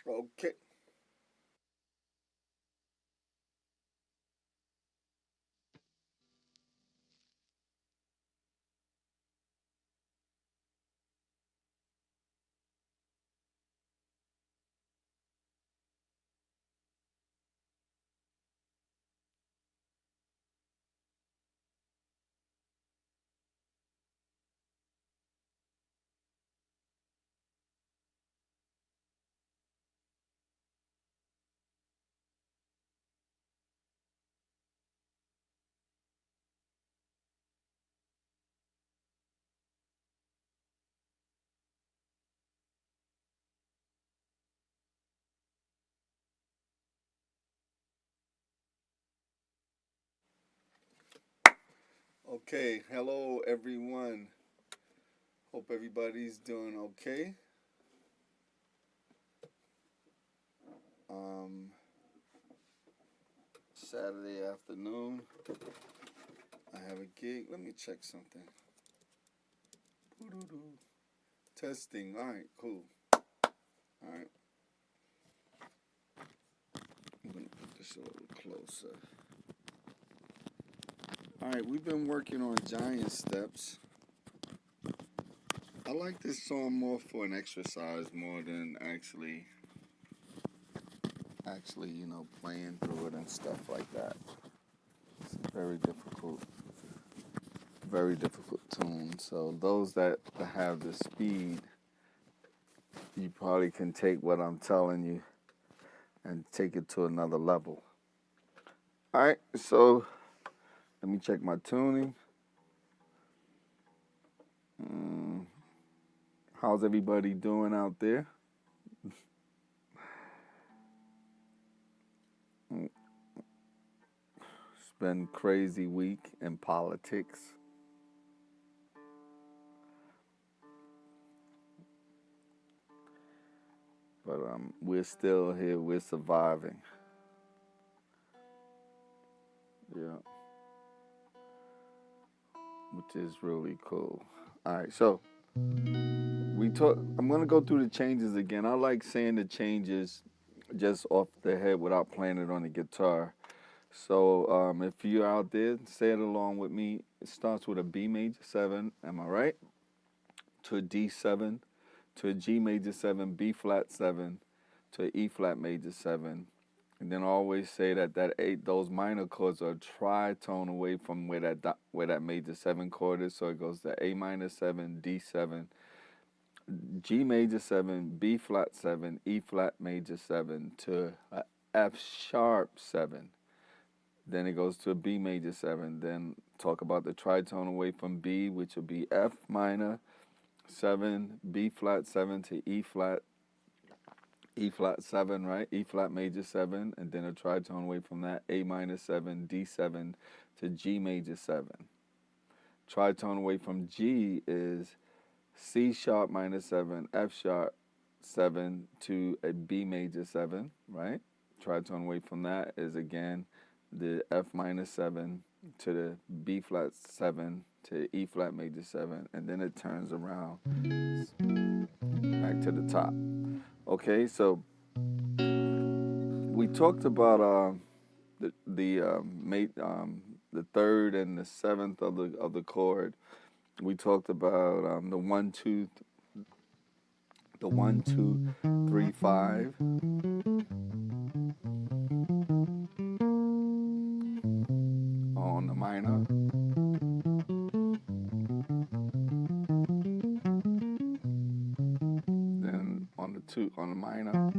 Okay. Okay. Hello, everyone. Hope everybody's doing okay. Um, Saturday afternoon. I have a gig. Let me check something. Doo-doo-doo. Testing. All right. Cool. All right. I'm gonna put this a little closer. All right. We've been working on giant steps. I like this song more for an exercise more than actually, playing through it and stuff like that. It's very difficult tune. So those that have the speed, you probably can take what I'm telling you and take it to another level. All right, so let me check my tuning. Mm, how's everybody doing out there? It's been a crazy week in politics. But we're still here. We're surviving. Yeah, which is really cool. All right, so we talk. I'm gonna go through the changes again. I like saying the changes just off the head without playing it on the guitar. So if you're out there, say it along with me. It starts with a B major 7, am I right? To a D7, to a G major 7, B flat 7, to a E flat major 7. And then I always say that eight, those minor chords are a tritone away from where that major 7 chord is. So it goes to A minor 7, D7, G major 7, B flat 7, E flat major 7 to a F sharp 7. Then it goes to a B major 7. Then talk about the tritone away from B, which will be F minor 7, B flat 7 to E flat 7, right? E flat major 7. And then a tritone away from that, A minor 7, D7 to G major 7. Tritone away from G is C sharp minor 7, F sharp 7 to a B major 7, right? Tritone away from that is again the F minor 7 to the B flat 7 to E flat major 7, and then it turns around back to the top. Okay, so we talked about the third and the seventh of the chord. We talked about the 1, 2, 3, 5 on the minor. Then on the 2 on the minor.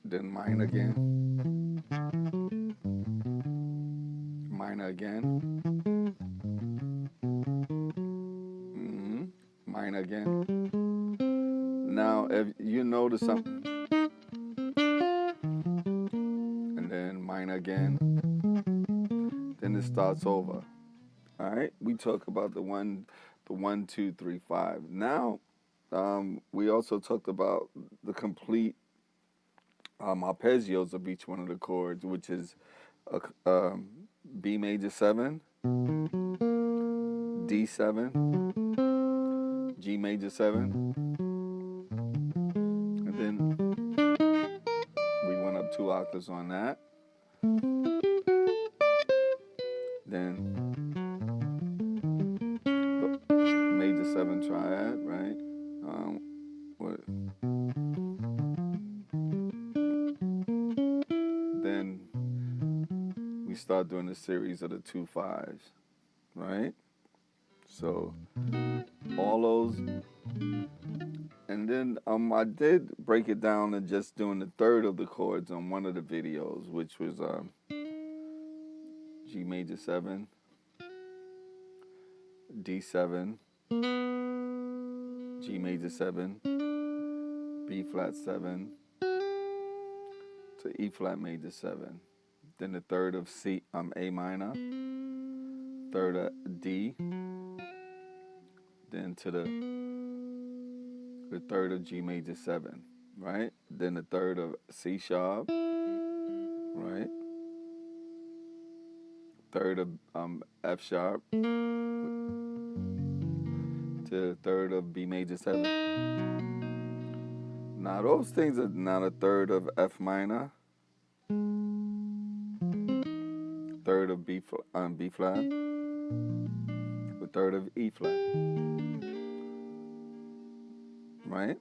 Then minor again. Minor again. Minor again. Now if you notice something, and then minor again, then it starts over. All right, we talk about the 1, 2, 3, 5. Now, we also talked about the complete arpeggios of each one of the chords, which is a B major 7, D7, G major 7, 2 octaves on that. Then major 7 triad, right? Then we start doing a series of the 2 5s, right? So all those, and then I did break it down to just doing the third of the chords on one of the videos, which was G major 7, D7, G major 7, B flat 7 to E flat major 7. Then the third of A minor, third of D, then to the third of G major 7, right? Then the third of C sharp, right? Third of F sharp to the third of B major 7. Now those things are not a third of F minor, third of B flat, the third of E flat, right?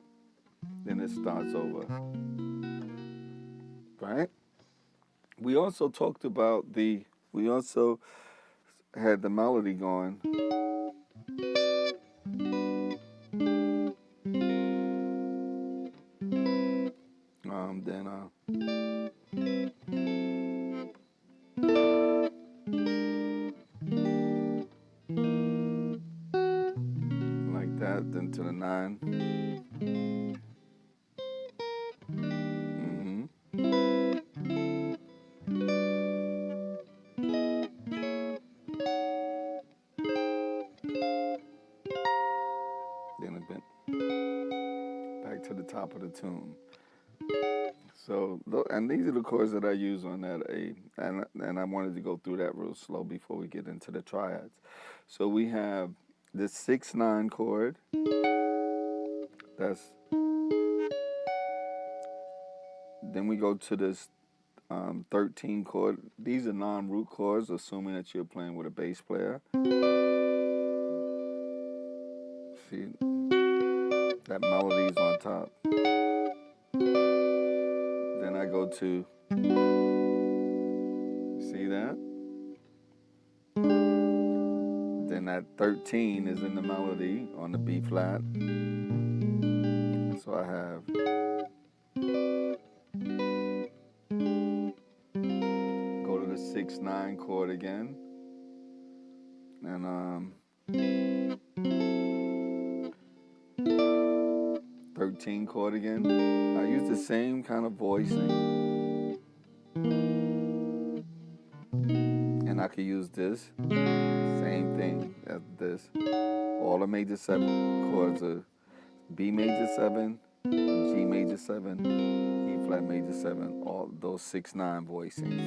Then it starts over, right? We also talked about we also had the melody going. Like that, then to the 9. Then a bit back to the top of the tune. So, and these are the chords that I use on that A, and I wanted to go through that real slow before we get into the triads. So we have this 6/9 chord. Then we go to this 13 chord. These are non-root chords, assuming that you're playing with a bass player. See, that melody's on top. Then I go to, see that? Then that 13 is in the melody on the B flat. So I have go to the 6/9 chord again, and 13 chord again. I use the same kind of voicing, and I could use this same thing as this. All the major 7 chords are B major 7, G major 7, E flat major 7, all those 6/9 voicings.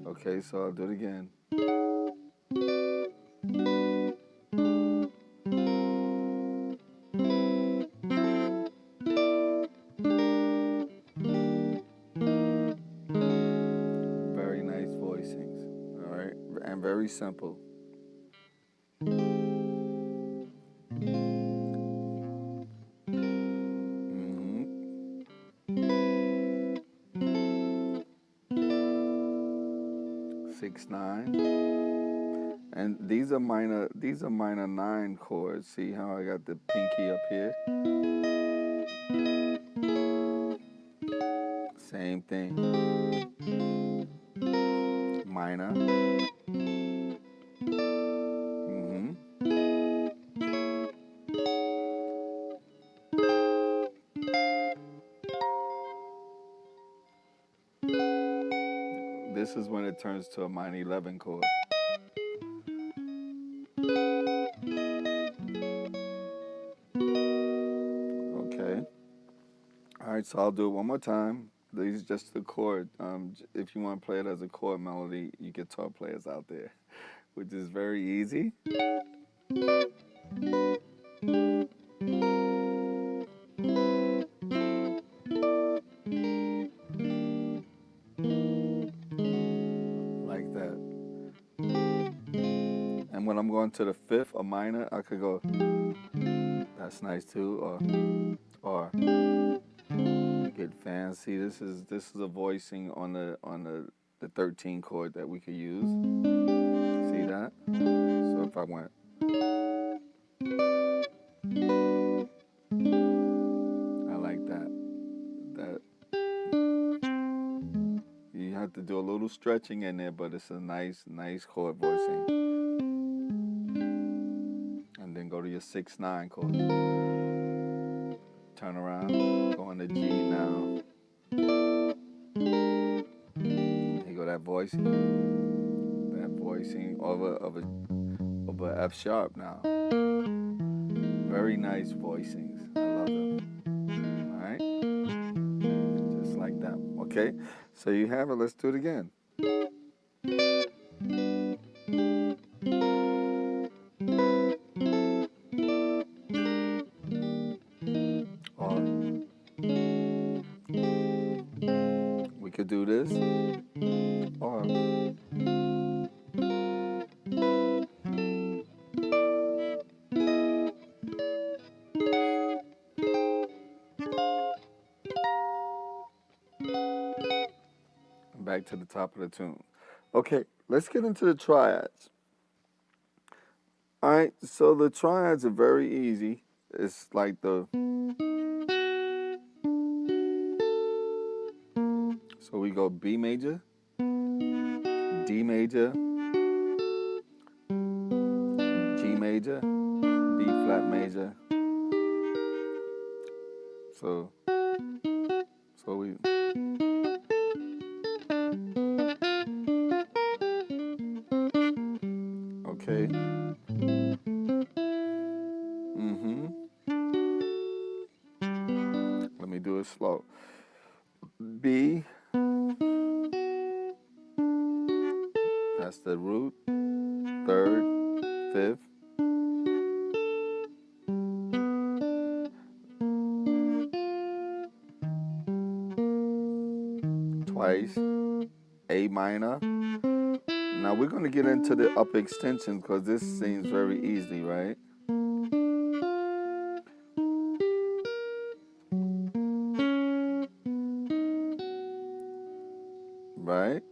Okay, so I'll do it again. Very nice voicings, all right, and very simple. 6/9, and these are minor 9 chords. See how I got the pinky up here? Same thing. Minor. This is when it turns to a minor 11 chord. Okay. All right, so I'll do it one more time. These are just the chord. If you want to play it as a chord melody, you guitar players out there, which is very easy. And when I'm going to the fifth, a minor, I could go, that's nice too, or get fancy. This is a voicing on the 13 chord that we could use. See that? So if I went, I like that. You have to do a little stretching in there, but it's a nice chord voicing. And then go to your 6/9 chord. Turn around, go into G now. Here go that voicing of a F sharp now. Very nice voicings. I love them. All right, just like that. Okay, so you have it. Let's do it again. Or we could do this. Or back to the top of the tune. Okay, let's get into the triads. All right, so the triads are very easy. It's like so we go B major, D major, G major, B flat major. So we. Okay. Let me do it slow. B, that's the root, third, fifth. Twice, A minor. Now we're going to get into the up extension because this seems very easy, right? Right?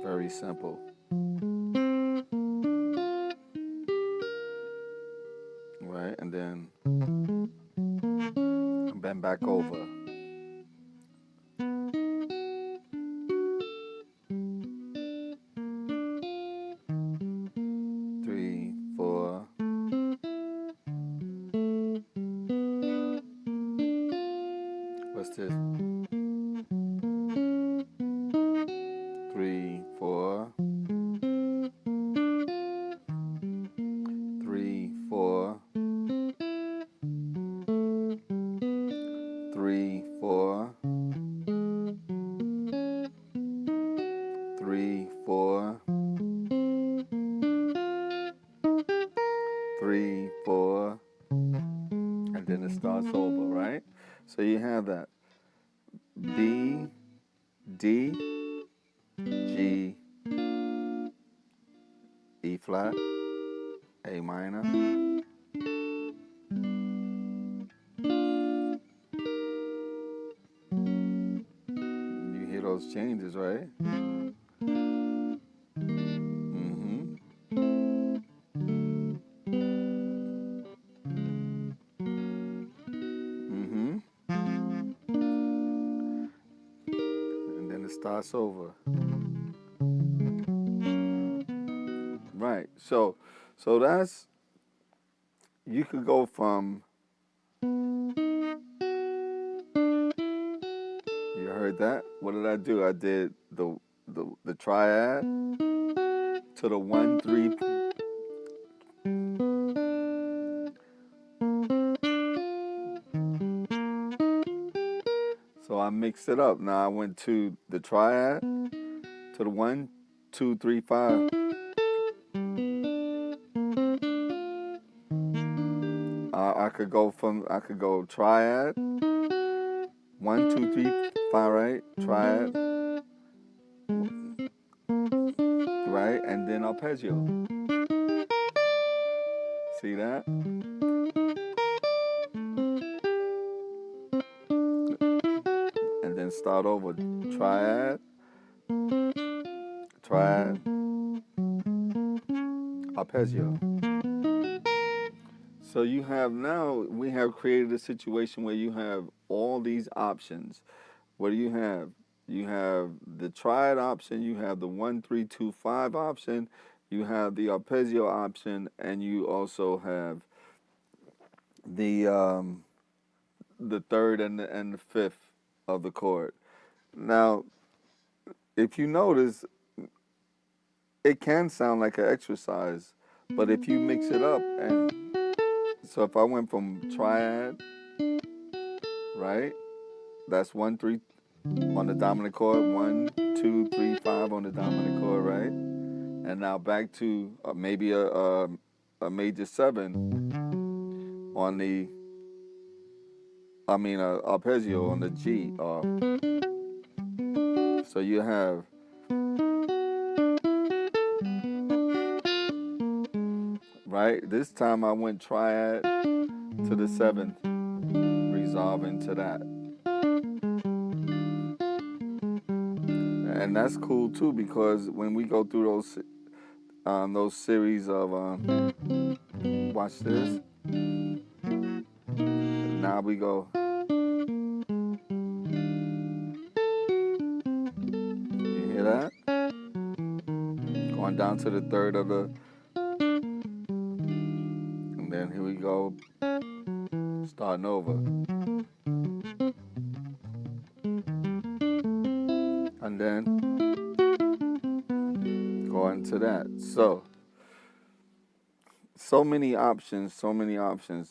Very simple. Right? And then bend back over. Three, four. What's this? 3, 4. 3, 4. 3, 4. 3, 4. 3, 4. And then it starts over, right? So you have that B, D, G, E flat, A minor. You hear those changes, right? And then it starts over. Right. So that's, you could go from, you heard that? What did I do? I did the triad to the 1, 3. So I mixed it up. Now I went to the triad to the 1, 2, 3, 5. I could go triad, 1, 2, 3, 5, right? Triad, right? And then arpeggio. See that? And then start over. Triad, triad, arpeggio. So we have created a situation where you have all these options. What do you have? You have the triad option, you have the 1, 3, 2, 5 option, you have the arpeggio option, and you also have the third and the fifth of the chord. Now, if you notice, it can sound like an exercise, but if you mix it up, and so if I went from triad, right? That's 1, 3 on the dominant chord, 1, 2, 3, 5 on the dominant chord, right? And now back to maybe a major 7 on the, arpeggio on the G. So you have, right? This time I went triad to the 7th, resolving to that. And that's cool too, because when we go through those series of, watch this. Now we go. You hear that? Going down to the third of the, and then here we go, starting over. And then going to that. So many options,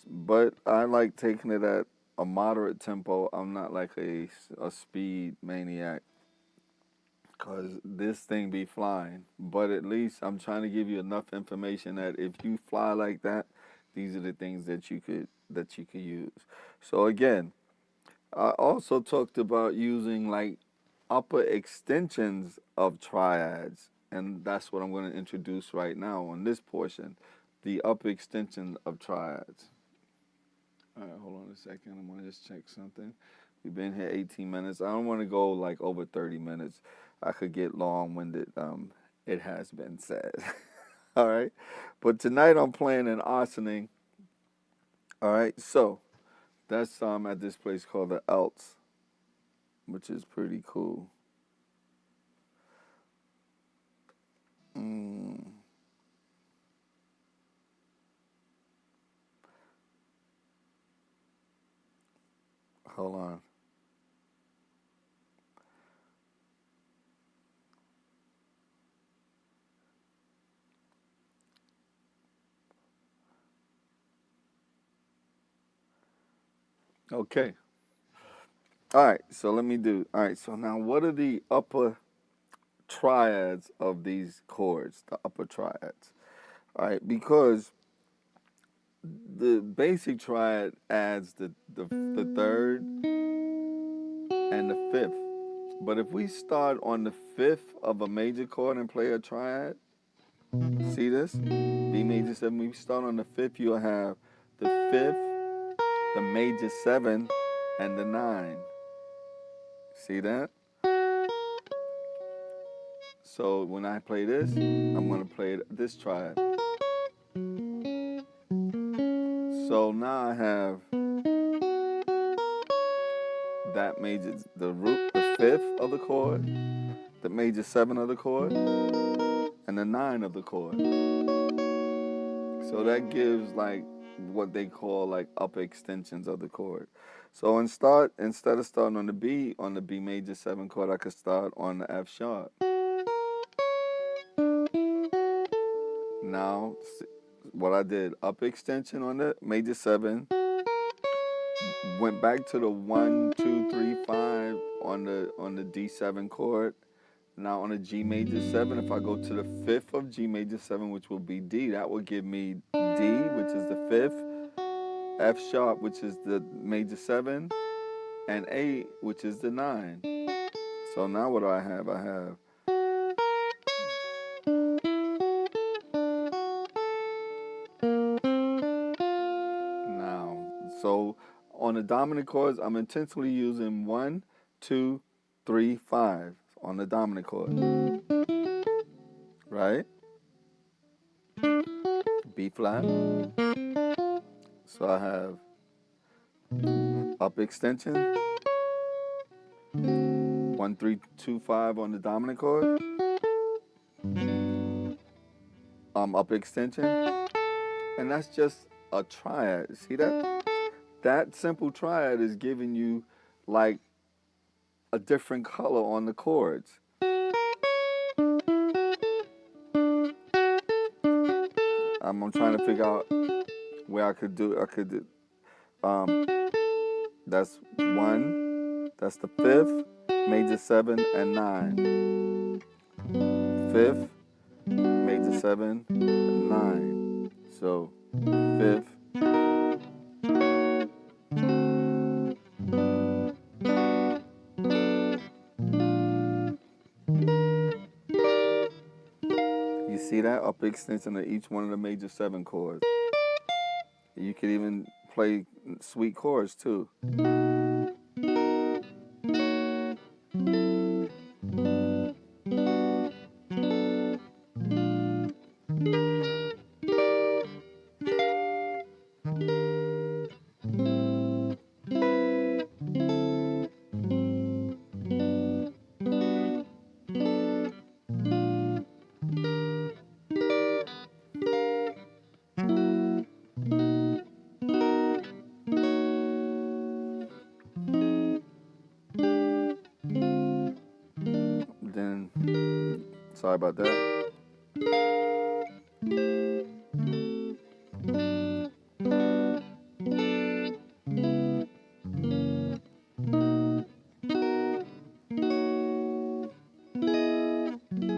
but I like taking it at a moderate tempo. I'm not like a speed maniac, because this thing be flying. But at least I'm trying to give you enough information that if you fly like that, these are the things that you could use. So again, I also talked about using like upper extensions of triads, and that's what I'm going to introduce right now on this portion, the upper extension of triads. All right, hold on a second. I'm going to just check something. We've been here 18 minutes. I don't want to go like over 30 minutes. I could get long-winded. It has been said. All right, but tonight I'm playing an arsoning. All right, so that's at this place called the Alts, which is pretty cool. Hold on. Okay. All right, so let me do. All right, so now what are the upper triads of these chords, the upper triads? All right, because the basic triad adds the third and the fifth. But if we start on the fifth of a major chord and play a triad, see this? B major 7, we start on the fifth, you'll have the fifth, the major 7, and the 9. See that? So when I play this, I'm going to play this triad. So now I have that major, the root, the fifth of the chord, the major 7 of the chord, and the 9 of the chord. So that gives like what they call like upper extensions of the chord. So instead of starting on the B major 7 chord, I could start on the F sharp. Now, what I did, upper extension on the major 7, went back to the 1, 2, 3, 5 on the D7 chord. Now on a G major 7, if I go to the fifth of G major 7, which will be D, that will give me D, which is the fifth, F sharp, which is the major 7, and A, which is the 9. So now what do I have? I have now. So on the dominant chords, I'm intentionally using 1, 2, 3, 5 on the dominant chord, right? B flat. So I have up extension, 1, 3, 2, 5 on the dominant chord, up extension, and that's just a triad. See that? That simple triad is giving you like a different color on the chords. I'm trying to figure out where I could do. That's 1. That's the 5th, major 7, and 9. 5th, major 7, 9. So 5th. You see that up extension of each one of the major 7 chords. You could even play sweet chords too. Then, sorry about that.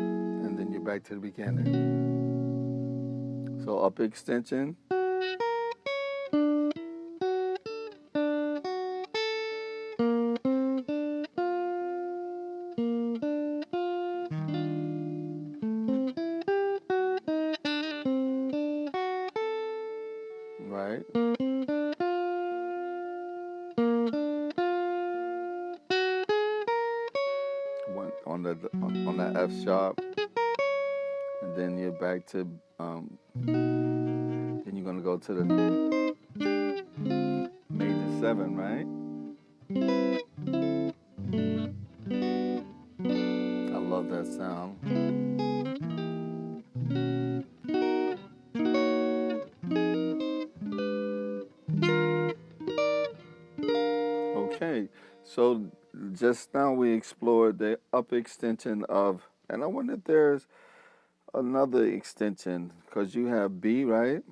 And then you're back to the beginning. So up extension. Right? One on that F sharp, and then you're back to then you're gonna go to the major 7, right? I love that sound. Okay, so just now we explored the up extension of, and I wonder if there's another extension, because you have B, right?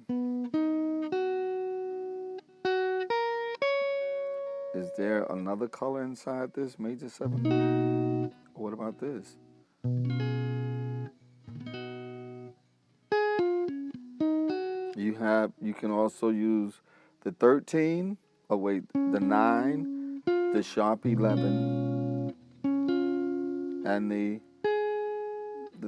Is there another color inside this major 7? What about this? You can also use the 13, oh wait, the 9, the sharp 11, and the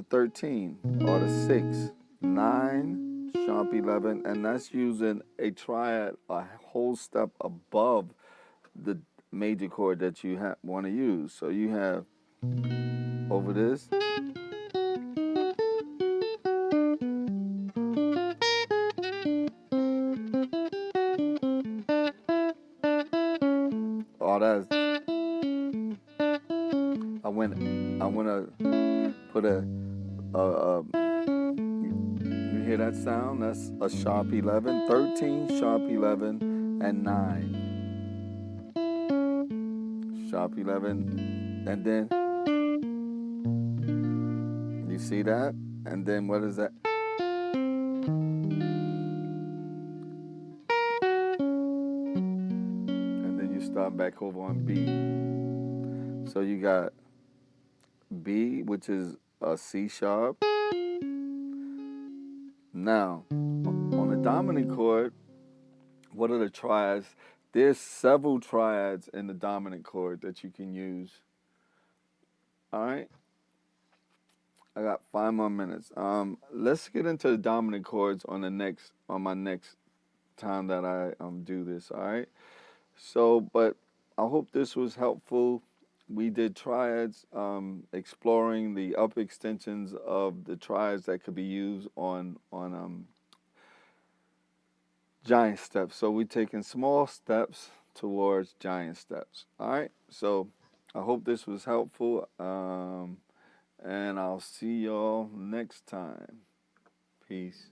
13, or the 6, 9, sharp 11, and that's using a triad a whole step above the major chord that you want to use. So you have over this, all that. I want to put you hear that sound? That's a sharp 11, 13, sharp 11, and 9. Sharp 11, and then you see that? And then what is that? And then you start back over on B. So you got B, which is a C sharp. Now, on the dominant chord, What are the triads? There's several triads in the dominant chord that you can use. All right, I got 5 more minutes. Let's get into the dominant chords on my next time that I do this. All right. So, but I hope this was helpful. We did triads, exploring the up extensions of the triads that could be used on giant steps. So we're taking small steps towards giant steps. All right. So I hope this was helpful. And I'll see y'all next time. Peace.